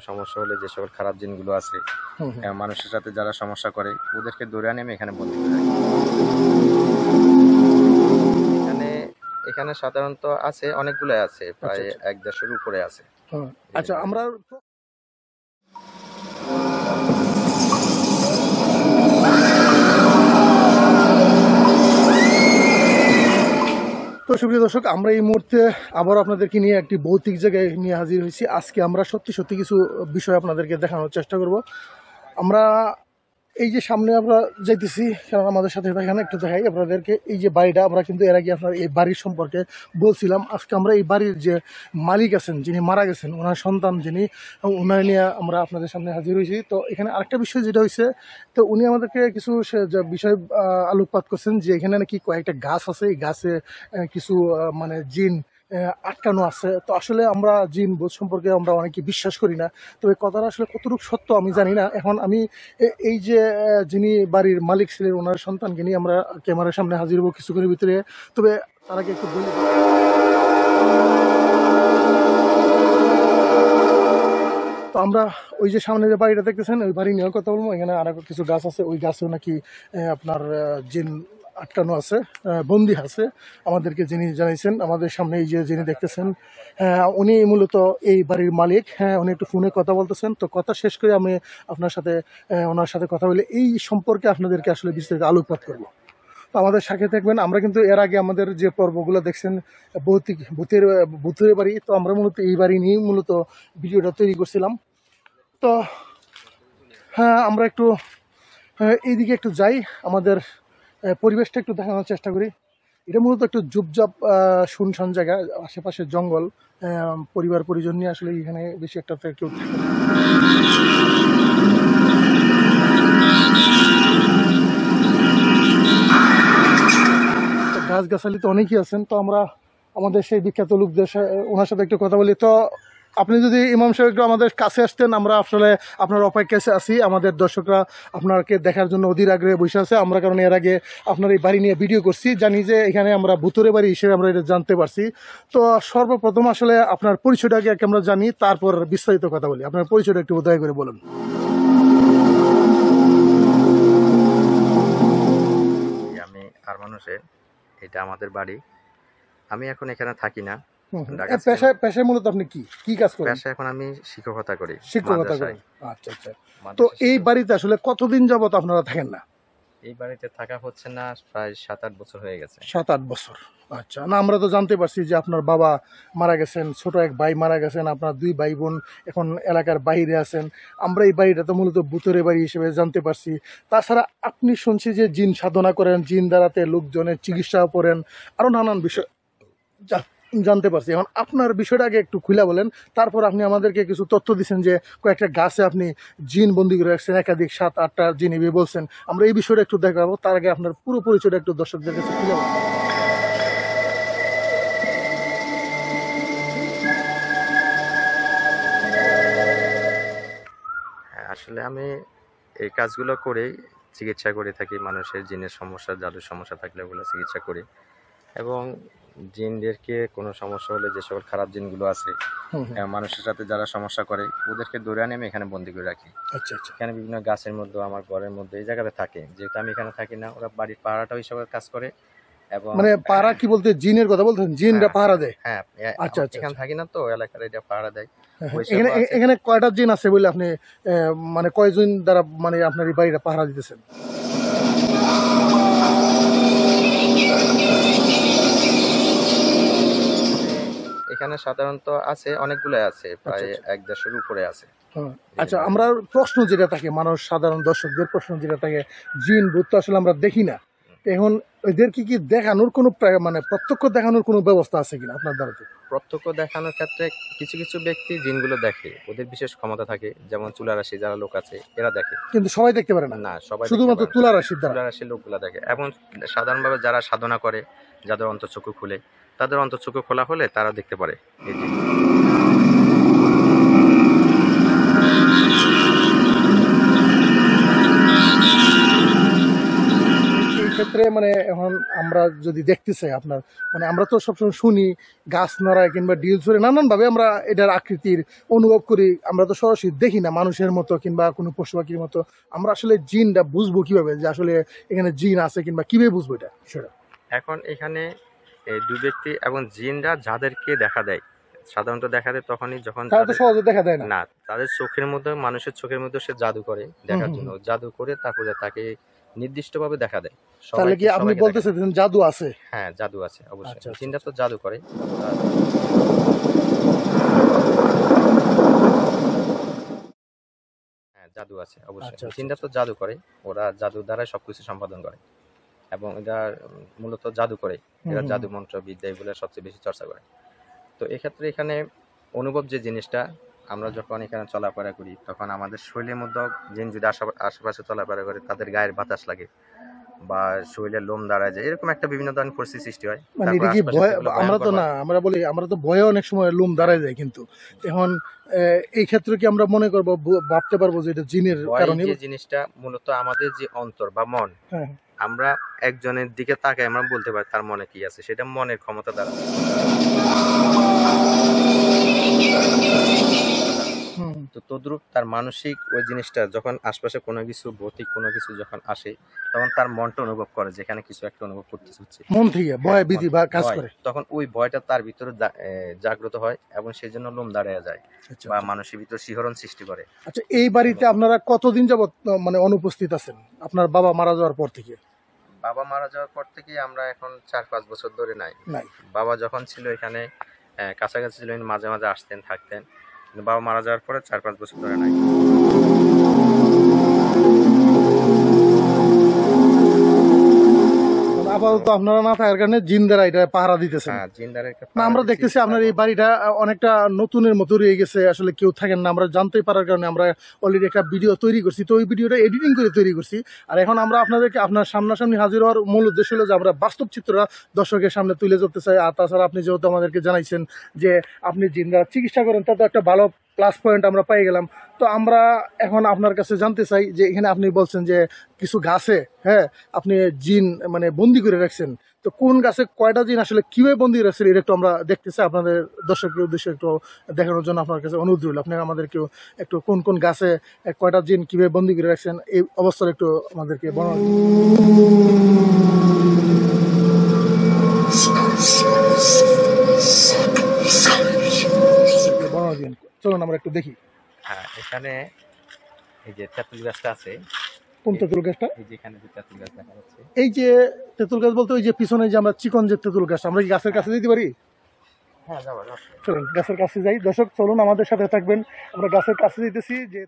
সমস্যা হলে যে সকল খারাপ জিনগুলো আছে মানুষের সাথে যারা সমস্যা করে ওদেরকে ধরে আনি আমি এখানে বন্দি করে রাখি। এখানে সাধারণত আছে অনেকগুলো আছে, প্রায় 1-1.5-এর উপরে আছে। আচ্ছা, আমরা তো সুপ্রিয় দর্শক, আমরা এই মুহূর্তে আবার আপনাদেরকে নিয়ে একটি ভৌতিক জায়গায় নিয়ে হাজির হয়েছি। আজকে আমরা সত্যি সত্যি কিছু বিষয় আপনাদেরকে দেখানোর চেষ্টা করব। আমরা এই যে সামনে আমরা যাইতেছি, কারণ আমাদের সাথে এখানে একটু দেখাই আপনাদেরকে। এই যে বাড়িটা, আমরা কিন্তু এর আগে আপনার এই বাড়ির সম্পর্কে বলছিলাম। আজকে আমরা এই বাড়ির যে মালিক আছেন, যিনি মারা গেছেন, ওনার সন্তান যিনি, ওনার নিয়ে আমরা আপনাদের সামনে হাজির হয়েছি। তো এখানে আরেকটা বিষয় যেটা হয়েছে, তো উনি আমাদেরকে কিছু বিষয় আলোকপাত করছেন যে এখানে নাকি কয়েকটা গাছ আছে, এই গাছে কিছু মানে জিন আটকানো আছে। তো আসলে আমরা জিন ভূত সম্পর্কে আমরা অনেকে বিশ্বাস করি না, তবে কথাটা আসলে কতটুকু সত্য আমি জানি না। এখন আমি এই যে যিনি বাড়ির মালিক ছিলেন, ওনার সন্তানকে নিয়ে আমরা ক্যামেরার সামনে হাজির হবো কিছুক্ষণের ভিতরে। তবে তার আগে একটু বলি, তো আমরা ওই যে সামনে যে বাড়িটা দেখতেছেন, ওই বাড়ি নিয়ে কথা বলবো। এখানে আরো কিছু গাছ আছে, ওই গাছেও নাকি আপনার জিন আটকানো আছে, বন্দি আছে। আমাদেরকে যিনি জানাইছেন, আমাদের সামনে এই যে যিনি দেখতেছেন, উনি মূলত এই বাড়ির মালিক। উনি একটু ফোনে কথা বলতেছেন। তো কথা শেষ করে আমি আপনার সাথে ওনার সাথে কথা বলে এই সম্পর্কে আপনাদেরকে আসলে বিস্তারিত আলোকপাত করব। তো আমাদের সাথে থাকবেন। আমরা কিন্তু এর আগে আমাদের যে পর্বগুলো দেখছেন ভূতের বাড়ি, তো আমরা মূলত এই বাড়ি নিয়েই মূলত ভিডিওটা তৈরি করছিলাম। তো হ্যাঁ, আমরা একটু এইদিকে একটু যাই, আমাদের পরিবেশটা একটু দেখানোর চেষ্টা করি। এটা মূলত একটু জুপজাপ শুনশান জায়গা, আশেপাশে জঙ্গল, পরিবার পরিজন নিয়ে আসলে এখানে বেশি একটা কেউ থাকে না। গাছগাছালি তো অনেকই আছেন। তো আমরা আমাদের সেই বিখ্যাত লোকদের ওনার সাথে একটু কথা বলি। তো আপনি যদি ইমাম সাহেব একটু আমাদের কাছে আসতেন, আমরা আসলে আপনার অপেক্ষায় আছি। আমাদের দর্শকরা আপনাকে দেখার জন্য অধীর আগ্রহে বসে আছে। আমরা কারণ এর আগে আপনার এই বাড়ি নিয়ে ভিডিও করছি, জানি যে এখানে আমরা ভূতুরে বাড়ি হিসেবে আমরা এটা জানতে পারছি। তো সর্বপ্রথম আসলে আপনার পরিচয়টাকে আমরা জানি, তারপর বিস্তারিত কথা বলি। আপনার পরিচয়টা একটু দয়া করে বলুন। আমি আরমান হোসেন, এটা আমাদের বাড়ি। আমি এখন এখানে থাকি না। পেশায় মূলত আপনি কি কাজ করেন? পেশায় এখন আমি শিক্ষকতা করি। আচ্ছা আচ্ছা। তো এই বাড়িতে আসলে কতদিন যাবত আপনারা থাকেন না? এই বাড়িতে থাকা হচ্ছে না প্রায় 7-8 বছর হয়ে গেছে। 7-8 বছর। আচ্ছা। না, আমরা তো জানতে পারছি যে আপনার বাবা মারা গেছেন, ছোট এক ভাই মারা গেছেন, আপনার 2 ভাই বোন এখন এলাকার বাইরে আছেন। আমরা এই বাড়িটা তো মূলত ভূতের বাড়ি হিসেবে জানতে পারছি। তাছাড়া আপনি শুনছি যে জিন সাধনা করেন, জিন দ্বারাতে লোকজনের চিকিৎসা করেন, আরো নানান বিষয় জানতে পারছি। এখন আপনার বিষয়টা আগে একটু খুলে বলেন, তারপর আপনি আমাদেরকে কিছু তথ্য দিচ্ছেন যে কয়েকটা গাছে আপনি জিন বন্দি করে রাখছেন, একাধিক 7-8টা জিন এভাবে বলছেন। আমরা এই বিষয়টা একটু দেখাবো। তার আগে আপনার পুরো পরিচয়টা একটু দর্শকদের কাছে খুলে বলেন। আসলে আমি এই কাজগুলো করেই চিকিৎসা করে থাকি। মানুষের জিনের সমস্যা, জাদুর সমস্যা থাকলে ওগুলো চিকিৎসা করি, এবং জিনদেরকে কোনো সমস্যা হলে যে সকল খারাপ জিনগুলো আছে মানুষের সাথে যারা সমস্যা করে ওদেরকে ধরে আনি আমি এখানে বন্দি করে রাখি। আচ্ছা আচ্ছা। এখানে বিভিন্ন গাছের মধ্যে, আমার ঘরের মধ্যে এই জায়গাতে থাকে। যেহেতু আমি এখানে থাকি না, ওরা বাড়ির পাহারাটা হিসাবে কাজ করে। এবং মানে পাহারা কি বলতে, জিনের কথা বলতেন? জিনরা পাহারা দেয়? হ্যাঁ। আচ্ছা আচ্ছা। এখানে থাকি না তো, এলাকার এটা পাহারা দেয়। এখানে কয়টা জিন আছে বলে আপনি মানে কয়জন দ্বারা মানে আপনার এই বাড়িটা পাহারা দিতেছেন? এখানে সাধারণত আছে অনেকগুলো আছে, প্রায় 1-1.5-এর উপরে আছে। আচ্ছা, আমরা প্রশ্ন যেটা থাকে, মানুষ সাধারণ দর্শকদের প্রশ্ন যেটা থাকে, জিন ভূত আসলে আমরা দেখি না, এখন এদের কি দেখানোর কোনো মানে প্রত্যক্ষ দেখানোর কোনো ব্যবস্থা আছে কিনা আপনার দ্বারা? প্রত্যক্ষ দেখানোর ক্ষেত্রে কিছু কিছু ব্যক্তি জিনগুলো দেখে, ওদের বিশেষ ক্ষমতা থাকে। যেমন তুলারাশি যারা লোক আছে এরা দেখে, কিন্তু সবাই দেখতে পারে না। না, সবাই শুধুমাত্র তুলারাশির লোকগুলা দেখে। এবং সাধারণভাবে যারা সাধনা করে, যাদের অন্তঃচক্ষু খুলে, তাদের অন্তঃচক্ষু খোলা হলে তারা দেখতে পারে এই জিন। ক্ষেত্রে মানে এখন আমরা যদি দেখতে চাই আপনার মানে আমরা তো সবসময় শুনি গাছ নড়ায় কিংবা ডিল ছড়ে নানানভাবে আমরা এটার আকৃতির অনুভব করি, আমরা তো সরাসরি দেখি না মানুষের মতো কিংবা কোনো পশু পাখির মতো। আমরা আসলে জিনটা বুঝবো কিভাবে যে আসলে এখানে জিন আছে কিংবা কিভাবে বুঝবো এটা বিষয়টা? এখন এখানে এই দুই ব্যক্তি এবং জিনরা যাদেরকে দেখা দেয়, সাধারণত দেখা দেয় তখনই যখন তারা তো সহজে দেখা দেয় না। না, তাদের চোখের মধ্যে, মানুষের চোখের মধ্যে সে জাদু করে দেখার জন্য, জাদু করে তারপরে তাকে নির্দিষ্টভাবে দেখা দেয়। তাহলে কি আপনি সবাইকে দেখা বলতেছেন দেয়। জাদু আছে? হ্যাঁ, জাদু আছে অবশ্যই। আচ্ছা, আচ্ছা, জিনরা তো জাদু করে। হ্যাঁ, জাদু আছে অবশ্যই। আচ্ছা, আচ্ছা, জিনরা তো জাদু করে, ওরা জাদু দ্বারাই সবকিছু সম্পাদন করে এবং এরা মূলত জাদু করে, এরা জাদু মন্ত্র বিদ্যা এগুলো সবচেয়ে বেশি চর্চা করে। তো এক্ষেত্রে এখানে অনুভব যে জিনিসটা, আমরা যখন এখানে চলাফেরা করি তখন আমাদের শরীরের মধ্যে জিন যদি আশেপাশে চলাফেরা করে তাদের গায়ের বাতাস লাগে বা শরীরের লোম দাঁড়ায় যায়, এরকম একটা বিভিন্ন ধরনের পরিস্থিতি সৃষ্টি হয়। মানে তারপর এটা কি আশপাশে ভয়? যেগুলো আমরা তো ভয়ঙ্কর না, হয়, আমরা বলি আমরা তো ভয়ে অনেক সময় লোম দাঁড়ায় যায়, কিন্তু এখন এই ক্ষেত্রে কি আমরা মনে করবো ভাবতে পারবো যে এটা জিনের ভয় কারণে? যে জিনিসটা মূলত আমাদের যে অন্তর বা মন, হ্যাঁ, আমরা একজনের দিকে তাকাই আমরা বলতে পারি তার মনে কি আছে, সেটা মনের ক্ষমতা দ্বারা। হুম, তো তদ্রূপ তার মানসিক ওই জিনিসটা যখন আশপাশে কোনো কিছু ভৌতিক কোনো কিছু যখন আসে, তখন তার মনটা অনুভব করে যেখানে কিছু একটা অনুভব করতে হচ্ছে। মন থেকে ভয় হ্যাঁ, ভীতি বা কাজ ভয়। করে। তখন ওই ভয়টা তার ভিতরে জাগ্রত হয় এবং সেই জন্য লোম দাঁড়িয়ে যায় আচ্ছা, বা আচ্ছা। মানুষের ভিতর শিহরণ সৃষ্টি করে। আচ্ছা, এই বাড়িতে আপনারা কতদিন যাবত মানে অনুপস্থিত আছেন আপনার বাবা মারা যাওয়ার পর থেকে? বাবা মারা যাওয়ার পর থেকে আমরা এখন 4-5 বছর ধরে নাই। নাই। বাবা যখন ছিল এখানে কাছাকাছি ছিলেন, মাঝে মাঝে আসতেন থাকতেন, কিন্তু বাবা মারা যাওয়ার পরে 4-5 বছর ধরে নাই। আপাতত আপনারা না থাকার কারণে জিন দ্বারা এটা পাহারা দিতেছেন। হ্যাঁ, জিনদারের একটা না, আমরা পাহারা দেখতেছি দিচ্ছি, আপনার এই তারপর বাড়িটা অনেকটা নতুনের মতো রয়ে গেছে, আসলে কেউ থাকেন না। আমরা জানতে পারার কারণে আমরা অলরেডি একটা ভিডিও তৈরি করছি, তো ওই ভিডিওটা এডিটিং করে তৈরি করছি। আর এখন আমরা আপনাদেরকে আপনার সামনাসামনি হাজির হওয়ার মূল উদ্দেশ্য হলো যে আমরা বাস্তব চিত্রটা দর্শকের সামনে তুলে ধরতে চাই। আর তাছাড়া আপনি যেহেতু আমাদেরকে জানাইছেন যে আপনি জিনরা চিকিৎসা করেন, তাতে একটা ভালো প্লাস পয়েন্ট আমরা পাই গেলাম। তো আমরা এখন আপনার কাছে জানতে চাই যে এখানে আপনি বলছেন যে কিছু গাছে, হ্যাঁ, আপনি জিন মানে বন্দি করে রাখছেন, তো কোন গাছে কয়টা জিন আসলে কিভাবে বন্দি রাখছেন এটা একটু আমরা দেখতে চাই। আপনাদের দর্শকের উদ্দেশ্যে একটু দেখানোর জন্য আপনার কাছে অনুরোধ রইল, আপনি আমাদেরকে একটু কোন কোন গাছে কয়টা জিন কিভাবে বন্দি করে রাখছেন এই অবস্থাটা একটু আমাদেরকে বর্ণনা দিন। চলুন আমরা একটু দেখি। হ্যাঁ, এখানে এই যে তেঁতুল গাছটা আছে, কোন তেঁতুল গাছটা? এই যে এখানে যে তেঁতুল গাছ দেখা যাচ্ছে, এই যে তেঁতুল গাছ বলতে ওই যে পিছনে যে আমরা চিকন যে তেঁতুল গাছ, আমরা কি গাছের কাছে যেতে পারি? হ্যাঁ, যাবো। চলুন গাছের কাছে যাই। দর্শক চলুন আমাদের সাথে থাকবেন, আমরা গাছের কাছে যেতেছি। যে